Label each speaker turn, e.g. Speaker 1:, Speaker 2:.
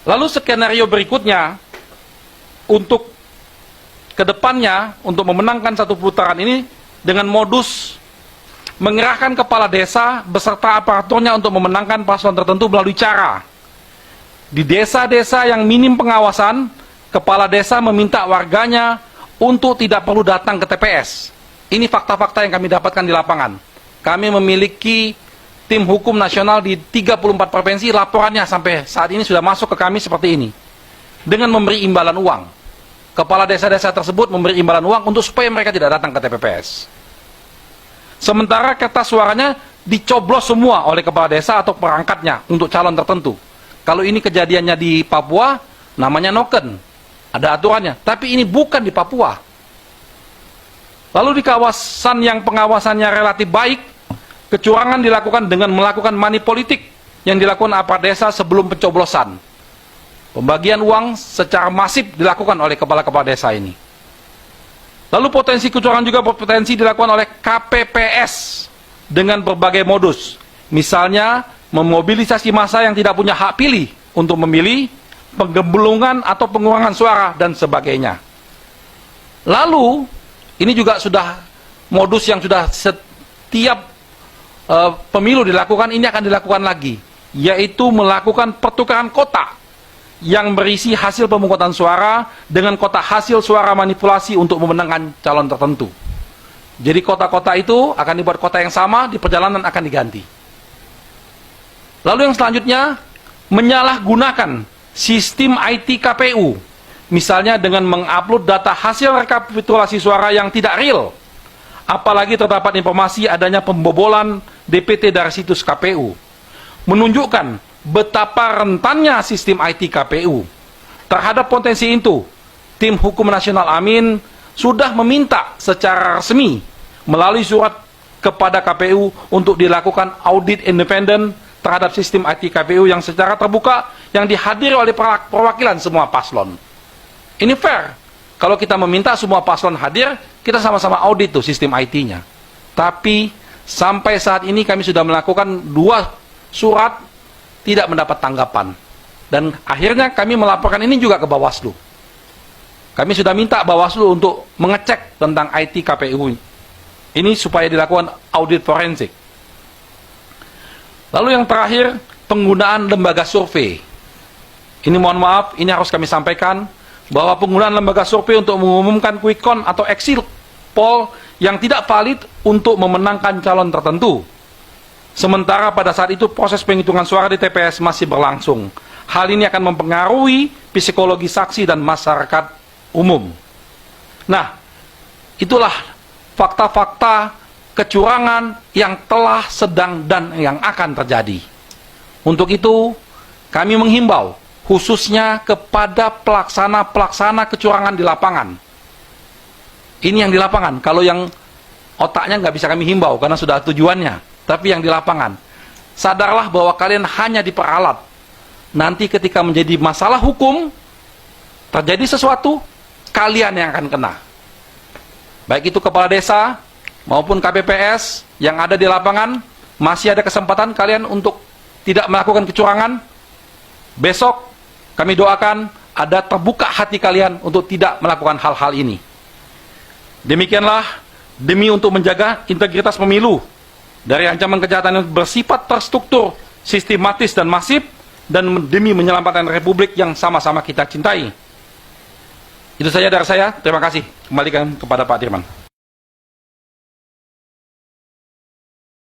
Speaker 1: Lalu skenario berikutnya untuk kedepannya untuk memenangkan satu putaran ini dengan modus mengerahkan kepala desa beserta aparaturnya untuk memenangkan paslon tertentu melalui cara di desa-desa yang minim pengawasan, kepala desa meminta warganya untuk tidak perlu datang ke TPS. Ini fakta-fakta yang kami dapatkan di lapangan. Kami memiliki tim hukum nasional di 34 provinsi, laporannya sampai saat ini sudah masuk ke kami seperti ini. Dengan memberi imbalan uang. Kepala desa-desa tersebut memberi imbalan uang untuk supaya mereka tidak datang ke TPS. Sementara kertas suaranya dicoblos semua oleh kepala desa atau perangkatnya untuk calon tertentu. Kalau ini kejadiannya di Papua, namanya noken. Ada aturannya. Tapi ini bukan di Papua. Lalu di kawasan yang pengawasannya relatif baik, kecurangan dilakukan dengan melakukan money politik yang dilakukan aparat desa sebelum pencoblosan. Pembagian uang secara masif dilakukan oleh kepala-kepala desa ini. Lalu potensi kecurangan juga berpotensi dilakukan oleh KPPS dengan berbagai modus. Misalnya, memobilisasi massa yang tidak punya hak pilih untuk memilih, penggembulungan atau pengurangan suara, dan sebagainya. Lalu, ini juga sudah modus yang sudah setiap pemilu dilakukan, ini akan dilakukan lagi, yaitu melakukan pertukaran kotak yang berisi hasil pemungutan suara dengan kotak hasil suara manipulasi untuk memenangkan calon tertentu. Jadi kotak-kotak itu akan dibuat kotak yang sama, di perjalanan akan diganti. Lalu yang selanjutnya, menyalahgunakan sistem IT KPU, misalnya dengan mengupload data hasil rekapitulasi suara yang tidak real, apalagi terdapat informasi adanya pembobolan DPT dari situs KPU, menunjukkan betapa rentannya sistem IT KPU. Terhadap potensi itu, tim hukum nasional Amin sudah meminta secara resmi melalui surat kepada KPU untuk dilakukan audit independen terhadap sistem IT KPU yang secara terbuka yang dihadiri oleh perwakilan semua paslon. Ini fair. Kalau kita meminta semua paslon hadir, kita sama-sama audit tuh sistem IT-nya. Tapi sampai saat ini kami sudah melakukan 2 surat tidak mendapat tanggapan. Dan akhirnya kami melaporkan ini juga ke Bawaslu. Kami sudah minta Bawaslu untuk mengecek tentang IT KPU ini supaya dilakukan audit forensik. Lalu yang terakhir, penggunaan lembaga survei. Ini mohon maaf, ini harus kami sampaikan, bahwa penggunaan lembaga survei untuk mengumumkan quick count atau exit poll yang tidak valid untuk memenangkan calon tertentu. Sementara pada saat itu proses penghitungan suara di TPS masih berlangsung. Hal ini akan mempengaruhi psikologi saksi dan masyarakat umum. Nah, itulah fakta-fakta kecurangan yang telah, sedang, dan yang akan terjadi. Untuk itu, kami menghimbau khususnya kepada pelaksana-pelaksana kecurangan di lapangan. Ini yang di lapangan. Kalau yang otaknya nggak bisa kami himbau karena sudah tujuannya. Tapi yang di lapangan, sadarlah bahwa kalian hanya diperalat. Nanti ketika menjadi masalah hukum, terjadi sesuatu, kalian yang akan kena. Baik itu kepala desa maupun KPPS yang ada di lapangan, masih ada kesempatan kalian untuk tidak melakukan kecurangan. Besok kami doakan ada terbuka hati kalian untuk tidak melakukan hal-hal ini. Demikianlah, demi untuk menjaga integritas pemilu dari ancaman kejahatan yang bersifat terstruktur, sistematis dan masif, dan demi menyelamatkan Republik yang sama-sama kita cintai. Itu saja dari saya. Terima kasih. Kembalikan kepada Pak Dirman.